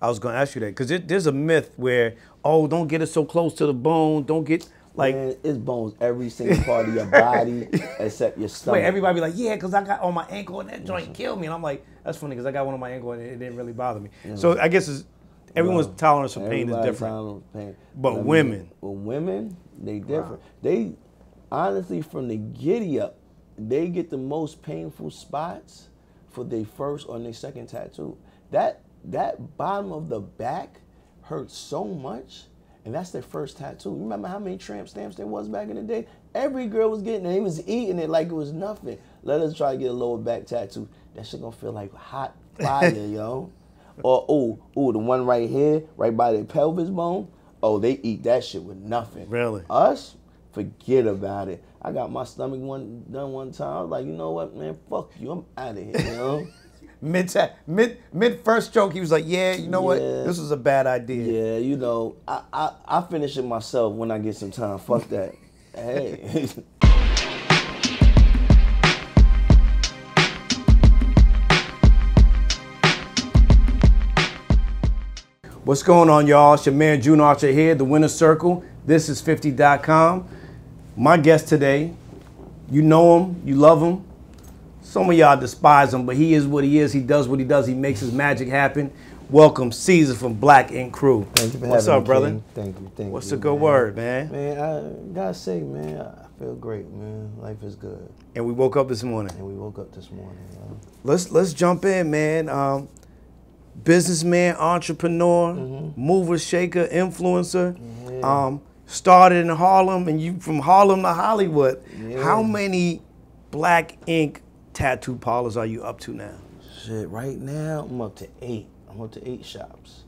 I was gonna ask you that because there's a myth where, oh, don't get it so close to the bone, don't get like. Man, it's bones every single part of your body except your stomach. Wait, everybody be like, yeah, because I got on my ankle and that joint killed me, and I'm like, that's funny because I got one on my ankle and it didn't really bother me. So I guess everyone's tolerance for pain is different. Pain. But women, women, they different. They honestly, from the giddy up, they get the most painful spots for their first or their second tattoo. That bottom of the back hurts so much. And that's their first tattoo. You remember how many tramp stamps there was back in the day? Every girl was getting it. They was eating it like it was nothing. Let us try to get a lower back tattoo. That shit gonna feel like hot fire, yo. Or, the one right here, right by the pelvis bone. Oh, they eat that shit with nothing. Really? Us, forget about it. I got my stomach done one time. I was like, you know what, man? Fuck you. I'm out of here, you know? mid first stroke, he was like, yeah, you know what? This was a bad idea. Yeah, you know, I finish it myself when I get some time. Fuck that. Hey. What's going on, y'all? It's your man June Archer here, the Winner's Circle. This is 50.com. My guest today, you know him, you love him. Some of y'all despise him, but he is what he is. He does what he does. He makes his magic happen. Welcome, Caesar from Black Ink Crew. Thank you for having me. What's up, brother? King. Thank you. What's the good word, man? Man, I gotta say, man, I feel great, man. Life is good. And we woke up this morning. Let's jump in, man. Businessman, entrepreneur, mover, shaker, influencer. Yeah. Started in Harlem, and you from Harlem to Hollywood. Yeah. How many Black Ink tattoo parlors are you up to now? Shit, right now I'm up to 8. I'm up to 8 shops.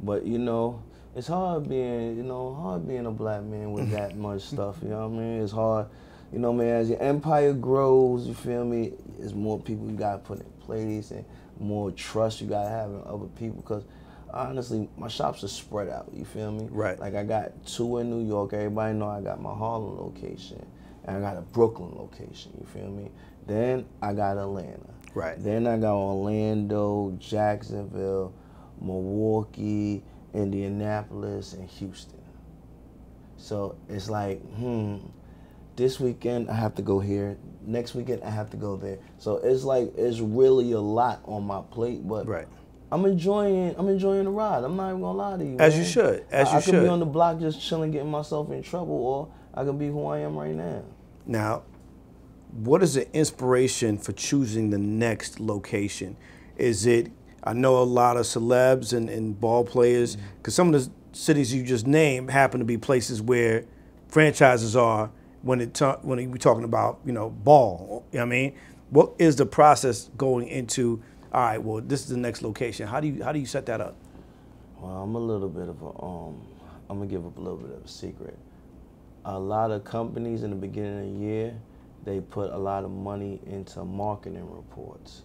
But you know, it's hard being a black man with that much stuff, you know what I mean? It's hard, you know, man, as your empire grows, you feel me, there's more people you gotta put in place and more trust you gotta have in other people, because honestly, my shops are spread out, you feel me? Right. Like I got 2 in New York, everybody know I got my Harlem location, and I got a Brooklyn location, you feel me? Then I got Atlanta. Right. Then I got Orlando, Jacksonville, Milwaukee, Indianapolis, and Houston. So it's like, this weekend I have to go here. Next weekend I have to go there. So it's like, it's really a lot on my plate, but right. I'm enjoying the ride. I'm not even gonna lie to you. As man. you should. I could be on the block just chilling, getting myself in trouble, or I could be who I am right now. Now, what is the inspiration for choosing the next location? Is it, I know a lot of celebs and ball players, because some of the cities you just named happen to be places where franchises are when we're talking about, you know, ball. You know what I mean? What is the process going into, all right, well, this is the next location. How do you set that up? Well, I'm a little bit of a, I'm gonna give up a little bit of a secret. A lot of companies in the beginning of the year, they put a lot of money into marketing reports.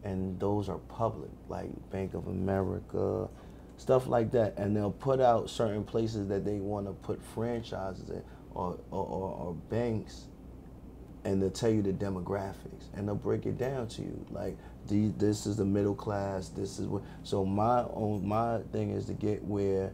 And those are public, like Bank of America, stuff like that. And they'll put out certain places that they want to put franchises in, or banks, and they'll tell you the demographics, and they'll break it down to you. Like, this is the middle class, this is what. So my thing is to get where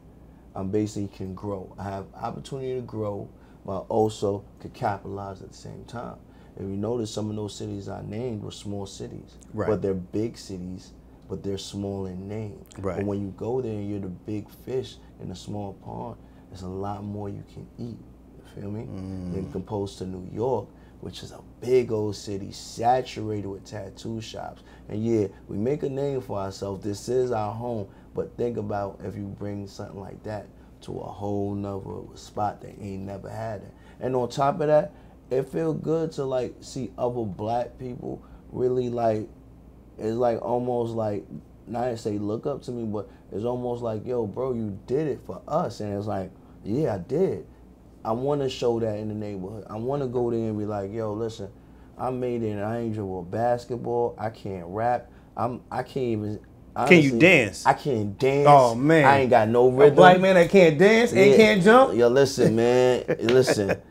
I'm basically can grow. I have opportunity to grow, but also could capitalize at the same time. If you notice, some of those cities I named were small cities, right. But they're big cities, but they're small in name. Right. But when you go there and you're the big fish in a small pond, there's a lot more you can eat, you feel me? Than opposed to New York, which is a big old city saturated with tattoo shops. And yeah, we make a name for ourselves. This is our home. But think about if you bring something like that to a whole nother spot that ain't never had it. And on top of that, it feels good to like see other black people really like, it's like almost like, not to say look up to me, but it's almost like, yo, bro, you did it for us. And it's like, yeah, I did. I want to show that in the neighborhood. I want to go there and be like, yo, listen, I made it and I ain't dribble basketball. I can't rap. I can't even. Honestly, can you dance? I can't dance. Oh, man. I ain't got no rhythm. A black man that can't dance and can't jump? Yo, listen, man. Listen.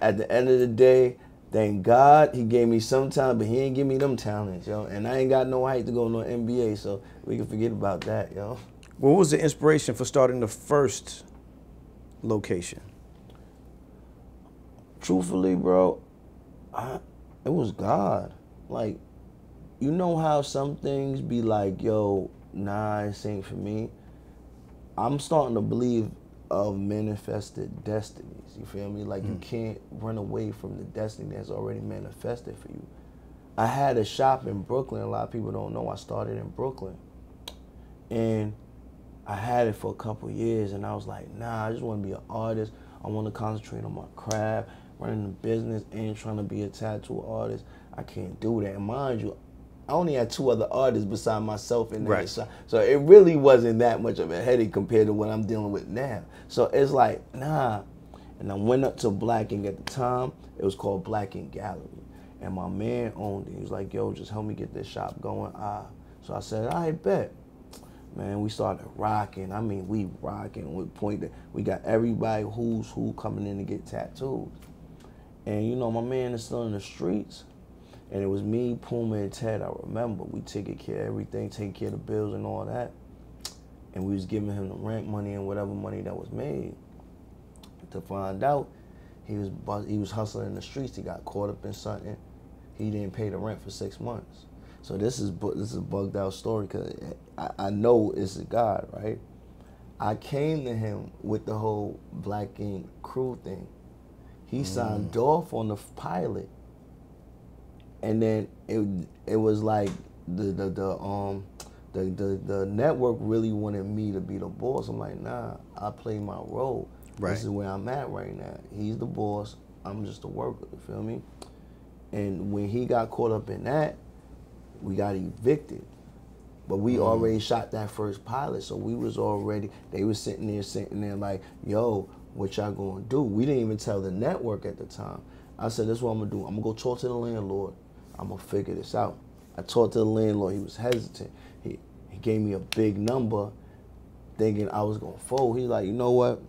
At the end of the day, thank God he gave me some talent, but he ain't give me them talents, yo. And I ain't got no height to go no NBA, so we can forget about that, yo. What was the inspiration for starting the first location? Truthfully, bro, it was God. Like, you know how some things be like, yo, nah, this ain't for me. I'm starting to believe of manifested destinies. You feel me? Like, you can't run away from the destiny that's already manifested for you. I had a shop in Brooklyn. A lot of people don't know I started in Brooklyn. And I had it for a couple years, and I was like, nah, I just want to be an artist. I want to concentrate on my craft, running the business, and trying to be a tattoo artist. I can't do that. And mind you, I only had 2 other artists besides myself in that shop. So it really wasn't that much of a headache compared to what I'm dealing with now. So it's like, nah. And I went up to Black Ink at the time. It was called Black Ink Gallery. And my man owned it. He was like, yo, just help me get this shop going. So I said, I bet. Man, we started rocking. I mean, we rocking with point that we got everybody who's who coming in to get tattoos. And you know, my man is still in the streets. And it was me, Puma, and Ted, I remember. We taking care of everything, taking care of the bills and all that. And we was giving him the rent money and whatever money that was made. To find out, he was hustling in the streets. He got caught up in something. He didn't pay the rent for 6 months. So this is a bugged out story because I know it's a God, right? I came to him with the whole Black Ink crew thing. He signed off on the pilot. And then it was like the network really wanted me to be the boss. I'm like, nah, I play my role. Right. This is where I'm at right now. He's the boss. I'm just a worker. You feel me? And when he got caught up in that, we got evicted. But we already shot that first pilot, so we was already. They was sitting there like, yo, what y'all gonna do? We didn't even tell the network at the time. I said, this is what I'm gonna do. I'm gonna go talk to the landlord. I'm gonna figure this out. I talked to the landlord. He was hesitant. He gave me a big number, thinking I was gonna fold. He's like, you know what?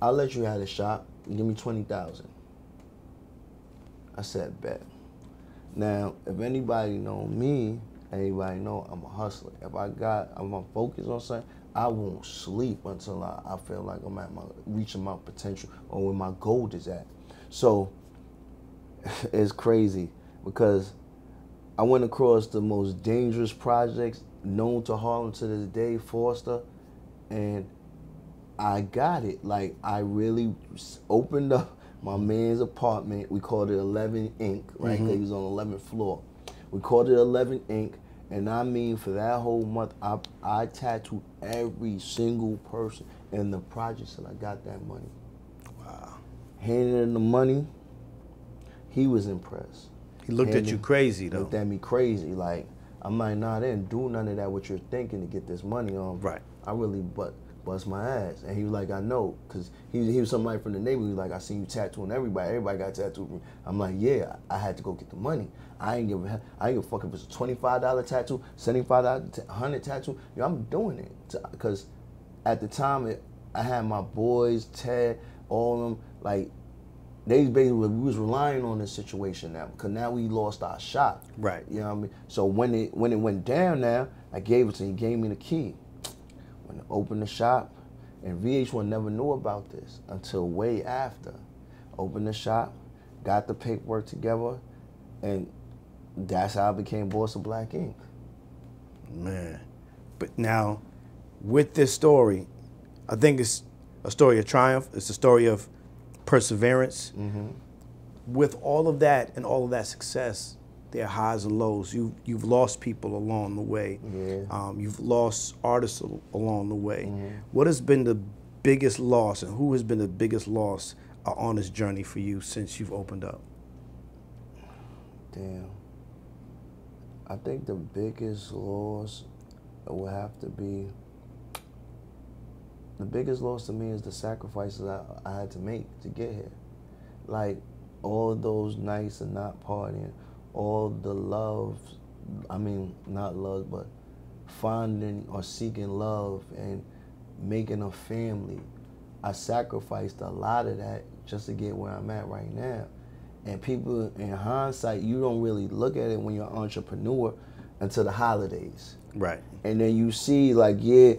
I'll let you have the shop. You give me 20,000. I said, bet. Now, if anybody know me, anybody know I'm a hustler. If I'm focused on something, I won't sleep until I feel like I'm at reaching my potential or where my goal is at. So it's crazy because I went across the most dangerous projects known to Harlem to this day, Forster, and I got it. Like, I really opened up my man's apartment. We called it 11 Ink, right? Because he was on the 11th floor. We called it 11 Ink, and I mean, for that whole month, I tattooed every single person in the project till I got that money. Wow. Handed him the money, he was impressed. He looked at you crazy, though. Looked at me crazy. Like, I'm like, nah, they didn't do none of that what you're thinking to get this money on. Right. I really bust my ass. And he was like, I know. Because he was somebody from the neighborhood. He was like, I seen you tattooing everybody. Everybody got tattooed. I'm like, yeah, I had to go get the money. I ain't give a fuck if it's a $25 tattoo, $75, $100 tattoo. Yo, I'm doing it. Because at the time, I had my boys, Ted, all of them, like, we was relying on this situation now because now we lost our shop. Right. You know what I mean? So when it went down now, I gave it to him. He gave me the key. When I opened the shop, and VH1 never knew about this until way after. Opened the shop, got the paperwork together, and that's how I became boss of Black Ink. Man. But now, with this story, I think it's a story of triumph. It's a story of perseverance. With all of that and all of that success, there are highs and lows. You've lost people along the way. Yeah. You've lost artists along the way. What has been the biggest loss, and who has been the biggest loss on this journey for you since you've opened up? Damn. I think the biggest loss would have to be, the biggest loss to me is the sacrifices I had to make to get here. Like, all those nights of not partying, all the love, I mean, not love, but finding or seeking love and making a family. I sacrificed a lot of that just to get where I'm at right now. And people, in hindsight, you don't really look at it when you're an entrepreneur until the holidays. Right. And then you see, like, yeah,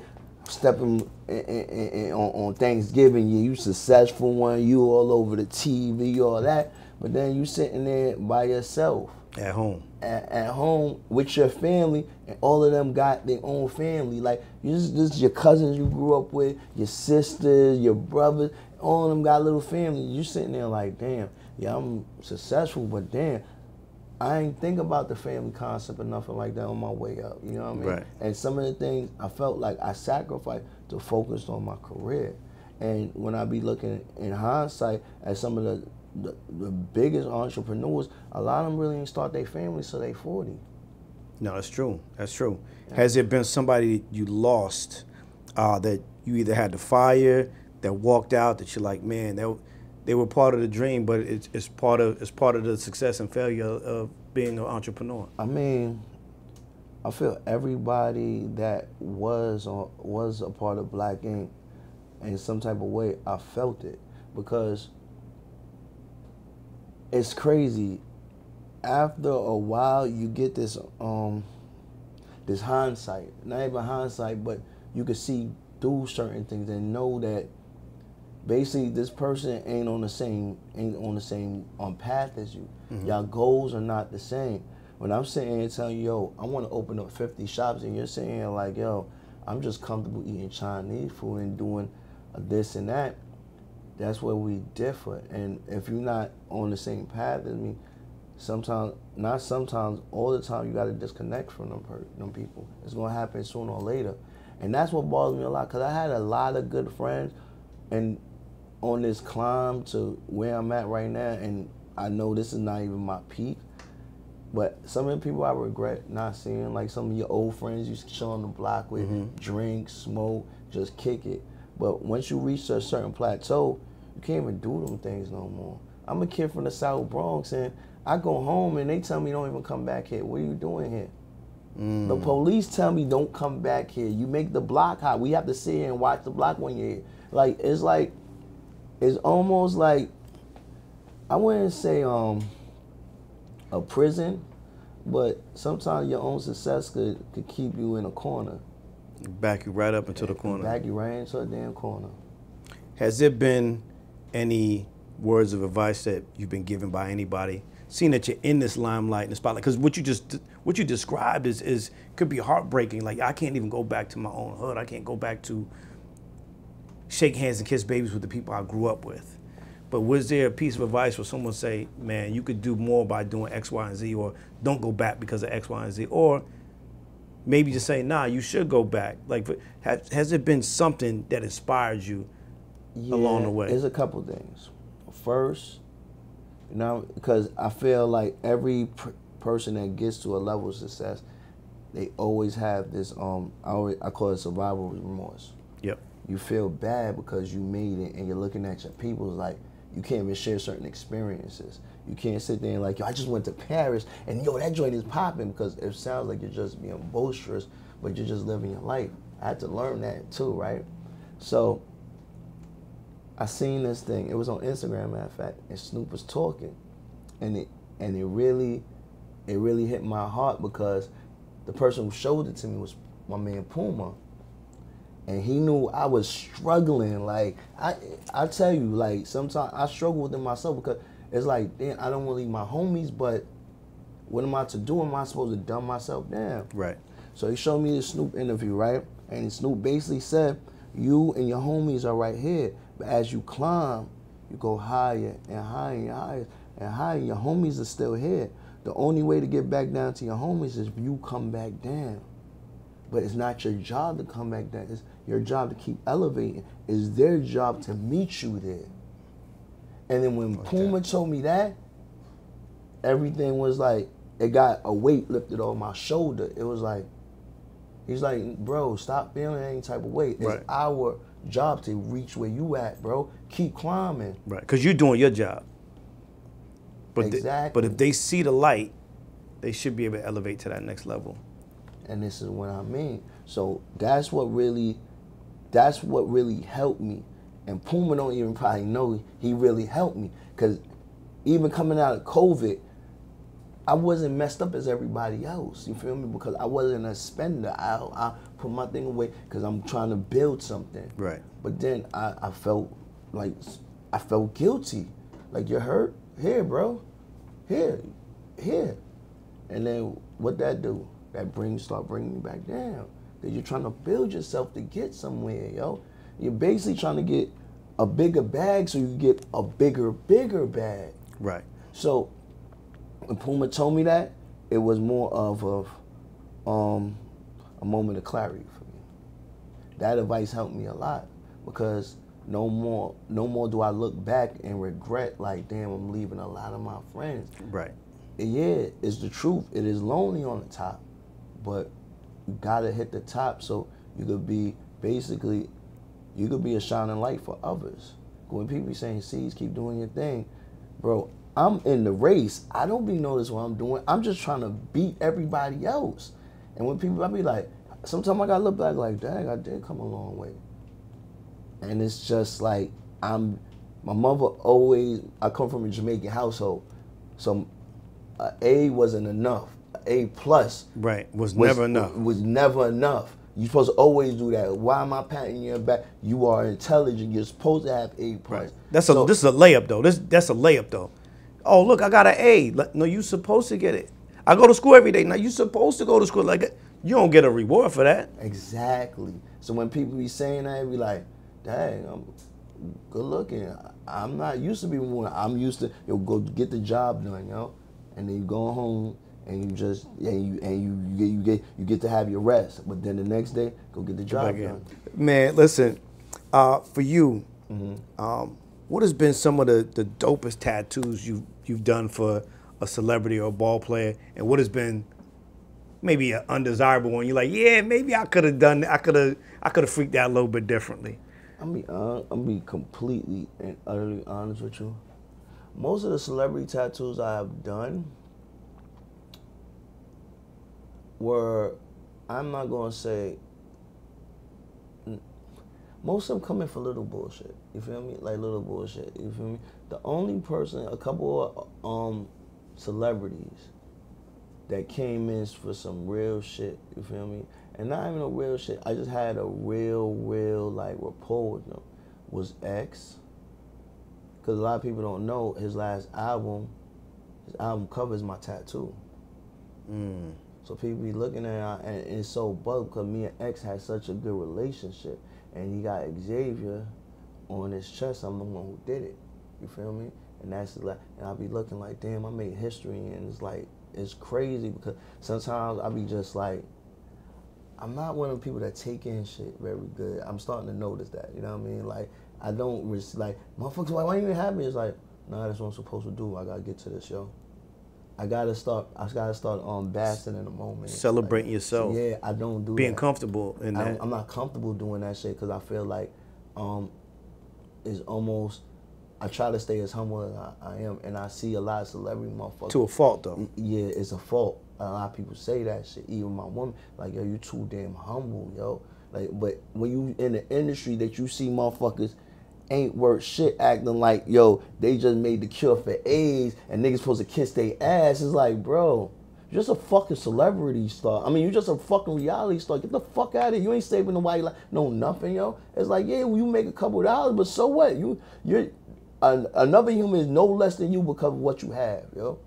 stepping on Thanksgiving, you successful one, you all over the TV, all that. But then you sitting there by yourself. At home. At home with your family, and all of them got their own family. Like, this is your cousins you grew up with, your sisters, your brothers, all of them got little families. You sitting there like, damn, yeah, I'm successful, but damn, I ain't think about the family concept or nothing like that on my way up. You know what I mean? Right. And some of the things I felt like I sacrificed to focus on my career. And when I be looking in hindsight at some of the biggest entrepreneurs, a lot of them really didn't start their family till they 40. No, that's true. That's true. Yeah. Has there been somebody you lost that you either had to fire, that walked out, that you're like, man, they were part of the dream, but it's part of the success and failure of being an entrepreneur? I mean, I feel everybody that was a part of Black Ink in some type of way, I felt it, because it's crazy. After a while, you get this this hindsight. Not even hindsight, but you can see through certain things and know that basically this person ain't on the same path as you. Mm-hmm. Y'all goals are not the same. When I'm sitting here telling you, yo, I want to open up 50 shops, and you're sitting here like, yo, I'm just comfortable eating Chinese food and doing this and that, that's where we differ. And if you're not on the same path as me, all the time, you got to disconnect from them people. It's going to happen sooner or later. And that's what bothers me a lot, because I had a lot of good friends and on this climb to where I'm at right now, and I know this is not even my peak, but some of the people I regret not seeing, like some of your old friends you used to chill on the block with, mm-hmm. drink, smoke, just kick it. But once you reach a certain plateau, you can't even do them things no more. I'm a kid from the South Bronx, and I go home and they tell me don't even come back here. What are you doing here? Mm. The police tell me don't come back here. You make the block hot. We have to sit here and watch the block when you're here. It's almost like, I wouldn't say a prison, but sometimes your own success could keep you in a corner. Back you right up into the corner. Back you right into a damn corner. Has there been any words of advice that you've been given by anybody, seeing that you're in this limelight and the spotlight? Because what you described is could be heartbreaking. Like, I can't even go back to my own hood. I can't go back to shake hands and kiss babies with the people I grew up with. But was there a piece of advice where someone say, man, you could do more by doing X, Y, and Z, or don't go back because of X, Y, and Z, or maybe just say, nah, you should go back? Like, has there been something that inspired you along the way? There's a couple things. First, because I feel like every person that gets to a level of success, they always have this, I call it survival remorse. Yep. You feel bad because you made it, and you're looking at your people like, you can't even share certain experiences. You can't sit there and like, yo, I just went to Paris, and yo, that joint is popping, because it sounds like you're just being boisterous, but you're just living your life. I had to learn that too, right? So I seen this thing. It was on Instagram, matter of fact, and Snoop was talking, and it really hit my heart, because the person who showed it to me was my man Puma. And he knew I was struggling. Like, I tell you, like, sometimes I struggle with it myself, because it's like, damn, I don't want to leave my homies, but what am I to do? Am I supposed to dumb myself down? Right. So he showed me the Snoop interview, right? And Snoop basically said, you and your homies are right here, but as you climb, you go higher and higher and higher and higher. Your homies are still here. The only way to get back down to your homies is if you come back down. But it's not your job to come back down. It's your job to keep elevating. It's their job to meet you there. And then when Puma told me that, everything was like, it got a weight lifted off my shoulder. It was like, he's like, bro, stop feeling any type of weight. It's our job to reach where you at, bro. Keep climbing. Right, because you're doing your job. But exactly. But if they see the light, they should be able to elevate to that next level. And this is what I mean. So that's what really helped me. And Puma don't even probably know he really helped me. Because even coming out of COVID, I wasn't messed up as everybody else. You feel me? Because I wasn't a spender. I put my thing away because I'm trying to build something. Right. But then I felt guilty. Like, you're hurt? Here, bro. Here. And then what that do? That start bringing you back down. Because you're trying to build yourself to get somewhere, yo. You're basically trying to get a bigger bag so you can get a bigger bag. Right. So when Puma told me that, it was more of a moment of clarity for me. That advice helped me a lot because no more do I look back and regret like, damn, I'm leaving a lot of my friends. Right. Yeah, it's the truth. It is lonely on the top, but you gotta hit the top so you could be a shining light for others. When people be saying, "C's, keep doing your thing," bro, I'm in the race. I don't be noticing what I'm doing. I'm just trying to beat everybody else. And when people, I be like, sometimes I gotta look back like, dang, I did come a long way. And it's just like, my mother always, I come from a Jamaican household, so A wasn't enough. A plus was never enough. Was never enough. You're supposed to always do that. Why am I patting your back? You are intelligent. You're supposed to have A plus. Right. This is a layup though. That's a layup though. Oh, look, I got an A. No, you supposed to get it. I go to school every day. Now you supposed to go to school. Like, you don't get a reward for that. Exactly. So when people be saying that, be like, dang, I'm good looking. I'm not used to being one. I'm used to go get the job done, and then you go home and you just you get to have your rest. But then the next day, go get the job done. Man, listen, for you, what has been some of the dopest tattoos you've done for a celebrity or a ball player, and what has been maybe an undesirable one? You're like, yeah, maybe I could have done that. I could have freaked that a little bit differently. I'm be completely and utterly honest with you. Most of the celebrity tattoos I have done were, I'm not gonna say, most of them come in for little bullshit. You feel me? Like little bullshit. You feel me? The only person, a couple of celebrities that came in for some real shit. You feel me? And not even a real shit. I just had a real like rapport with them. Was X. Because a lot of people don't know his last album. His album cover is my tattoo. So people be looking at it, and it's so bugged because me and X had such a good relationship. And he got Xavier on his chest. I'm the one who did it. You feel me? And that's like, and I be looking like, damn, I made history. And it's like, it's crazy because sometimes I be just like, I'm not one of the people that take in shit very good. I'm starting to notice that. You know what I mean? Like, I don't like, motherfuckers, why you even have me? It's like, nah, that's what I'm supposed to do. I gotta get to this, yo. I gotta start basking in the moment. Celebrating yourself. Yeah, I don't do being that. Comfortable in that. I'm not comfortable doing that shit because I feel like it's almost, I try to stay as humble as I am, and I see a lot of celebrity motherfuckers. To a fault, though. Yeah, it's a fault. A lot of people say that shit. Even my woman, like, yo, you too damn humble, yo. Like, but when you in the industry that you see motherfuckers ain't worth shit acting like, yo, they just made the cure for AIDS and niggas supposed to kiss their ass. It's like, bro, you're just a fucking celebrity star. I mean, you're just a fucking reality star. Get the fuck out of here. You ain't saving nobody like no nothing, yo. It's like, yeah, well, you make a couple of dollars, but so what? You're another human is no less than you because of what you have, yo.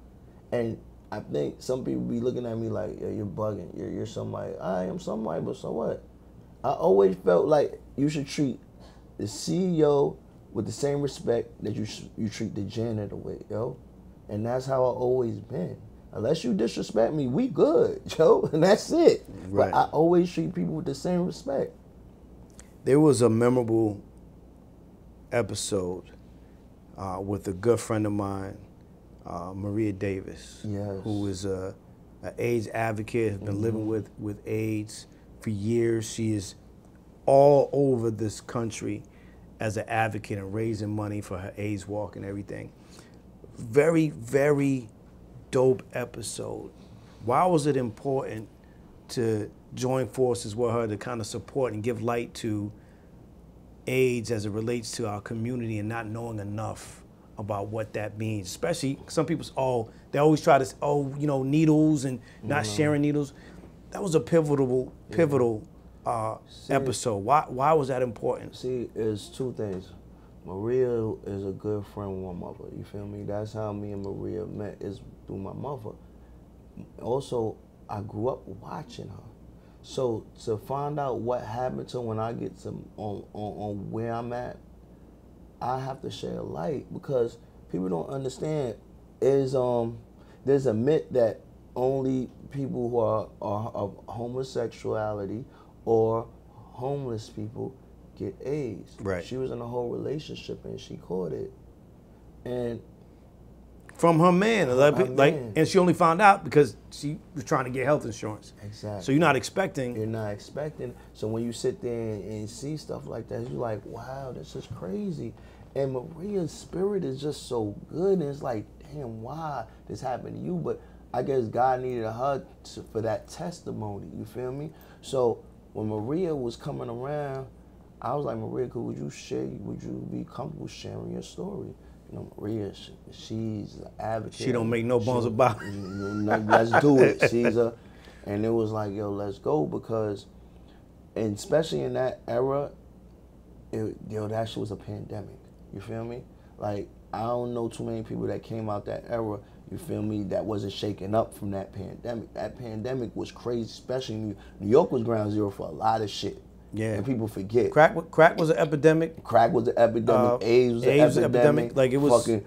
And I think some people be looking at me like, yo, you're bugging. You're somebody. I am somebody, but so what? I always felt like you should treat the CEO with the same respect that you treat the janitor with, yo. And that's how I always been. Unless you disrespect me, we good, yo. And that's it. Right. But I always treat people with the same respect. There was a memorable episode with a good friend of mine, Maria Davis, yes, who is an AIDS advocate, has been living with AIDS for years. She is all over this country as an advocate and raising money for her AIDS walk and everything. Very, very dope episode. Why was it important to join forces with her to kind of support and give light to AIDS as it relates to our community and not knowing enough about what that means? Especially some people, they always try to, needles and not sharing needles. That was a pivotal episode. Why was that important? See, it's two things. Maria is a good friend with my mother. You feel me? That's how me and Maria met, is through my mother. Also, I grew up watching her. So to find out what happened to her when I get to on where I'm at, I have to share light, because people don't understand. There's a myth that only people who are of homosexuality or homeless people get AIDS. Right. She was in a whole relationship and she caught it, and From her man, man. and she only found out because she was trying to get health insurance. exactly. So you're not expecting. You're not expecting. So when you sit there and see stuff like that, you're like, wow, this is crazy. And Maria's spirit is just so good. And it's like, damn, why this happened to you? But I guess God needed her for that testimony. You feel me? So when Maria was coming around, I was like, Maria, would you be comfortable sharing your story? You know, Maria, she's an advocate. She don't make no bones about it. Let's do it. And it was like, yo, let's go, because, and especially in that era, that shit was a pandemic. You feel me? Like, I don't know too many people that came out that era, you feel me, that wasn't shaken up from that pandemic. That pandemic was crazy, especially New York was ground zero for a lot of shit. Yeah. And people forget. Crack was an epidemic. Crack was an epidemic. AIDS was an epidemic. Like, it was fucking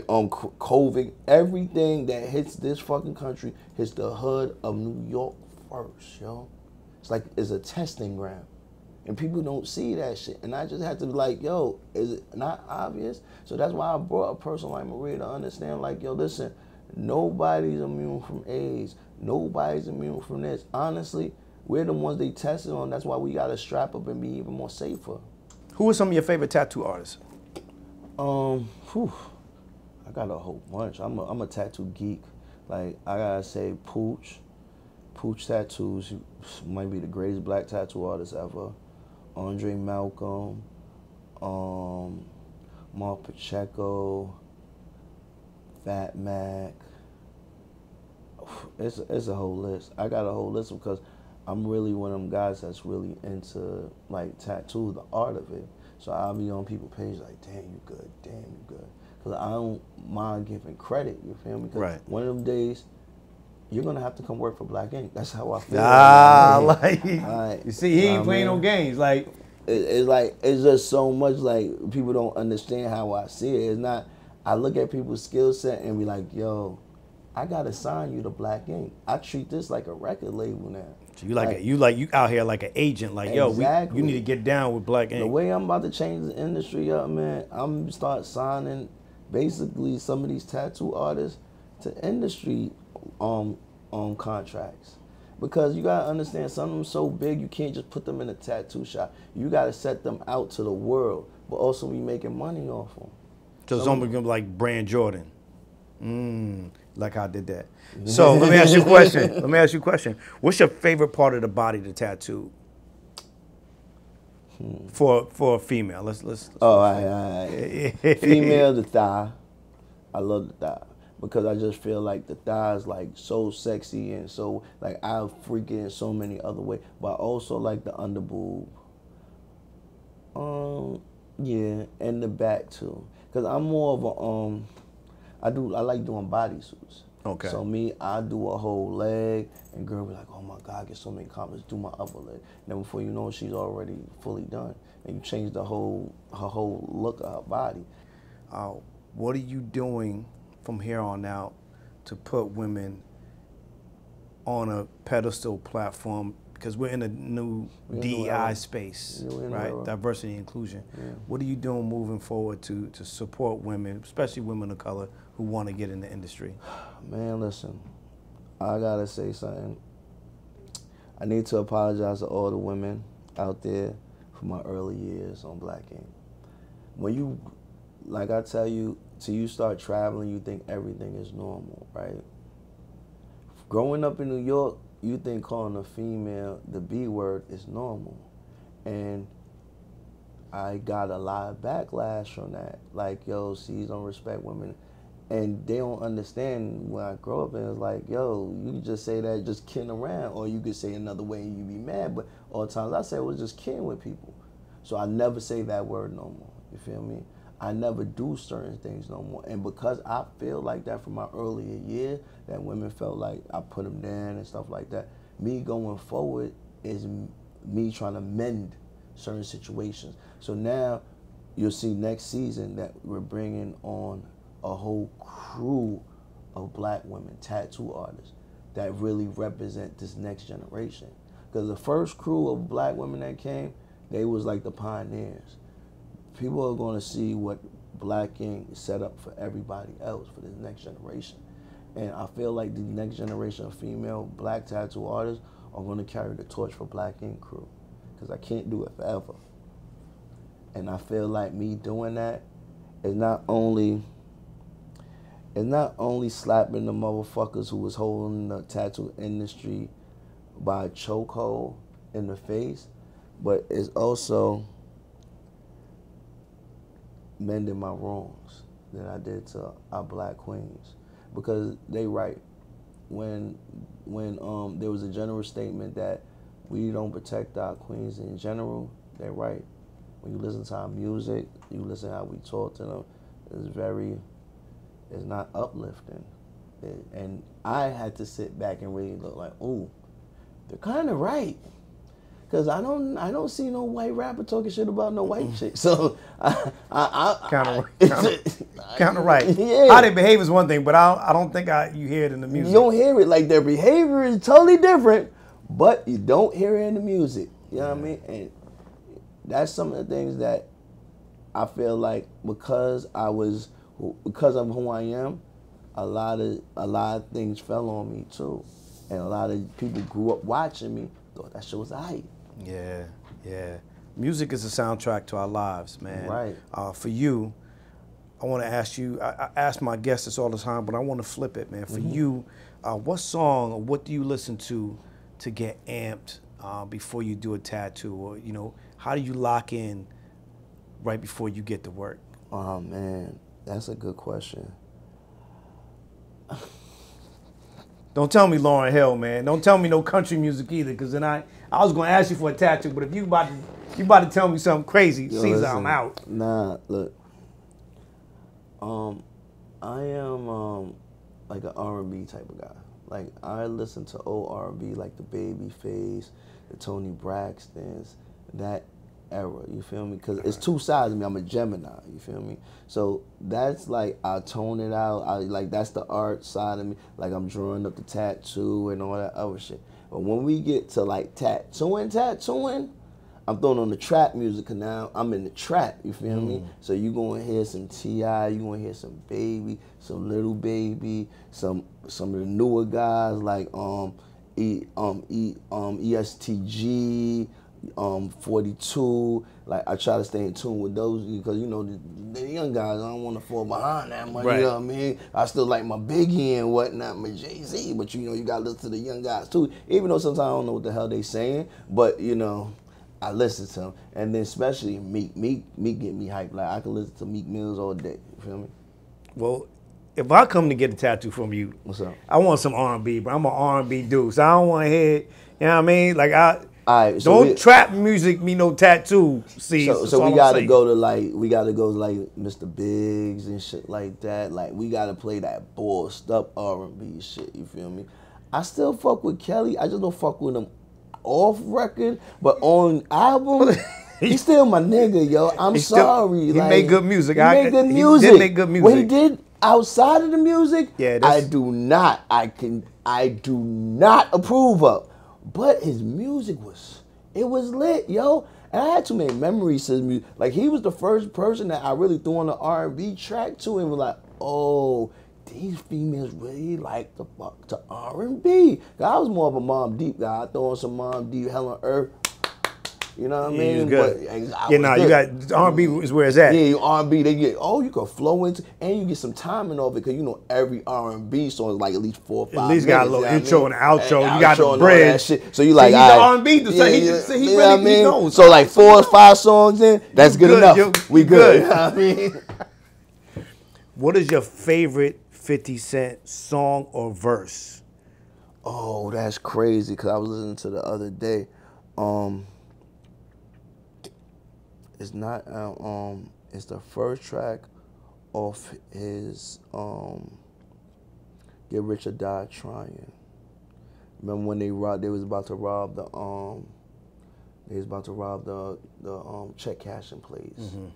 COVID. Everything that hits this fucking country hits the hood of New York first, yo. It's like it's a testing ground, and people don't see that shit. And I just have to be like, yo, is it not obvious? So that's why I brought a person like Maria to understand, like, yo, listen, nobody's immune from AIDS. Nobody's immune from this. Honestly, we're the ones they tested on. That's why we gotta strap up and be even more safer. Who are some of your favorite tattoo artists? I got a whole bunch. I'm a tattoo geek. Like, I gotta say, Pooch Tattoos might be the greatest black tattoo artist ever. Andre Malcolm, Mark Pacheco, Fat Mac. It's a whole list. I got a whole list because I'm really one of them guys that's really into, like, tattoo, the art of it. So I'll be on people's page like, damn, you good, damn, you good. Because I don't mind giving credit, you feel me? Because one of them days, you're going to have to come work for Black Ink. That's how I feel. You see, he ain't playing no games. Like, it's just so much, like, people don't understand how I see it. It's not, I look at people's skill set and be like, yo, I got to sign you to Black Ink. I treat this like a record label now. So you out here like an agent, like, exactly. yo, you need to get down with Black Ink. The way I'm about to change the industry up, man, I'm gonna start signing basically some of these tattoo artists to industry contracts. Because you gotta understand, some of them so big you can't just put them in a tattoo shop. You gotta set them out to the world, but also be making money off them. So it's almost gonna be like Brand Jordan. Like I did that. So let me ask you a question. What's your favorite part of the body to tattoo? For a female. Let's all right. Female, the thigh. I love the thigh. Because I just feel like the thigh is like so sexy and so, like, I freak it in so many other ways. But I also like the under boob. Yeah, and the back too. Because I'm more of a I like doing bodysuits. Okay. So me, I do a whole leg, and girl be like, oh my God, I get so many compliments, do my upper leg. And then before you know it, she's already fully done. And you change her whole look of her body. What are you doing from here on out to put women on a pedestal platform? Because we're in a new DEI space, right? Diversity and inclusion. Yeah. What are you doing moving forward to support women, especially women of color, who want to get in the industry? Man, listen, I gotta say something. I need to apologize to all the women out there for my early years on Black Ink. When you, like I tell you, till you start traveling, you think everything is normal, right? Growing up in New York, you think calling a female the B word is normal. And I got a lot of backlash from that. Like, yo, see, you don't respect women. And they don't understand where I grow up, and it's like, yo, you can just say that just kidding around, or you could say another way and you be mad. But all the times I say was just kidding with people. So I never say that word no more. You feel me? I never do certain things no more. And because I feel like that from my earlier years, that women felt like I put them down and stuff like that, me going forward is me trying to mend certain situations. So now you'll see next season that we're bringing on a whole crew of black women, tattoo artists, that really represent this next generation. Because the first crew of black women that came, they was like the pioneers. People are going to see what Black Ink set up for everybody else, for this next generation. And I feel like the next generation of female black tattoo artists are going to carry the torch for Black Ink crew. Because I can't do it forever. And I feel like me doing that is not only slapping the motherfuckers who was holding the tattoo industry by a chokehold in the face, but it's also mending my wrongs that I did to our black queens. Because they right. When there was a general statement that we don't protect our queens in general, they're right. When you listen to our music, you listen to how we talk to them, it's not uplifting. And I had to sit back and really look like, ooh, they're kind of right. Because I don't see no white rapper talking shit about no white chick. So kind of right. Yeah. How they behave is one thing, but I don't think you hear it in the music. You don't hear it. Like, their behavior is totally different, but you don't hear it in the music. You know what I mean? And that's some of the things that I feel like because of who I am, a lot of things fell on me too, and a lot of people grew up watching me, thought that shit was aight. Yeah, yeah. Music is a soundtrack to our lives, man. Right. For you, I want to ask you. I ask my guests this all the time, but I want to flip it, man. For you, what song or what do you listen to get amped before you do a tattoo, or how do you lock in right before you get to work? Oh man, that's a good question. Don't tell me Lauryn Hill, man. Don't tell me no country music either, because then I was gonna ask you for a tattoo, but if you about to tell me something crazy, Caesar, I'm out. Nah, look. I am like an R&B type of guy. Like, I listen to old R&B, like the Babyface, the Tony Braxtons, that era, you feel me? Because it's two sides of me. I'm a Gemini, you feel me? So that's like, I tone it out. That's the art side of me. Like, I'm drawing up the tattoo and all that other shit. But when we get to like tattooing, I'm throwing on the trap music, because now I'm in the trap, you feel me? So you gonna hear some T.I., you gonna hear some Baby, some Little Baby, some of the newer guys like ESTG, 42. Like, I try to stay in tune with those, because the young guys, I don't want to fall behind that much. Right. You know what I mean? I still like my Biggie and whatnot, my Jay-Z, but you gotta listen to the young guys too. Even though sometimes I don't know what the hell they saying, but I listen to them. And then especially Meek get me hyped. Like, I can listen to Meek Mills all day. You feel me? Well, if I come to get a tattoo from you, what's up? I want some R&B, but I'm an R&B dude, so I don't want to hear, you know what I mean? Like, Alright, so don't trap music me no tattoo. See, so we gotta go to Mr. Biggs and shit like that. Like, we gotta play that bossed up R&B shit. You feel me? I still fuck with Kelly. I just don't fuck with him off record, but on album, he's still my nigga, yo. I'm sorry. He made good music. He made good music. He did make good music. What he did outside of the music, yeah, I do not approve of. But his music was lit, yo. And I had too many memories to his music. Like, he was the first person that I really threw on the R&B track to, and was like, oh, these females really like the fuck to R&B. I was more of a Mom Deep guy. I throw on some Mom Deep, Hell on Earth. You know what I mean? Good. You got R&B is where it's at. Yeah, R&B, they get, you can flow into, and you get some timing of it, because every R&B song is like at least 4 or 5 minutes. At least got a little intro and outro. You got the bridge. So you like, he's the R&B, so he really knows. So like 4 or 5 songs in, that's good enough. We good. You know what I mean? What is your favorite 50 Cent song or verse? Oh, that's crazy, because I was listening to the other day. It's not, it's the first track off his Get Rich or Die Trying. Remember when they was about to rob the check cashing place. Mm-hmm.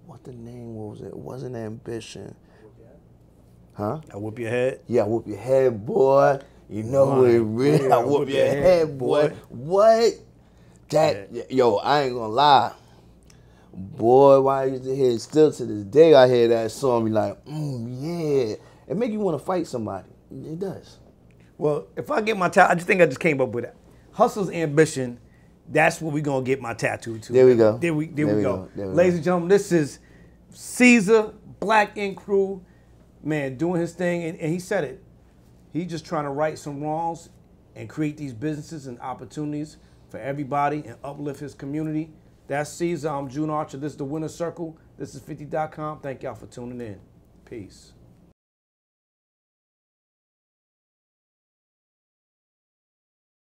What the name was it? It wasn't Ambition. Huh? I Whoop Your Head? Yeah, whoop your head, boy. You know it really. I whoop your head, boy. What? That, yo, I ain't gonna lie. Boy, why I used to hear it, still to this day, I hear that song, be like, yeah. It make you want to fight somebody. It does. Well, if I get my tattoo, I just think I just came up with it. Hustle's Ambition, that's what we're going to get my tattoo to. There we go. There we go. Ladies and gentlemen, this is Caesar, Black Ink Crew, man, doing his thing. And he said it. He's just trying to right some wrongs and create these businesses and opportunities for everybody and uplift his community. That's Caesar. I'm June Archer. This is the Winner Circle. This is 50.com. Thank y'all for tuning in. Peace.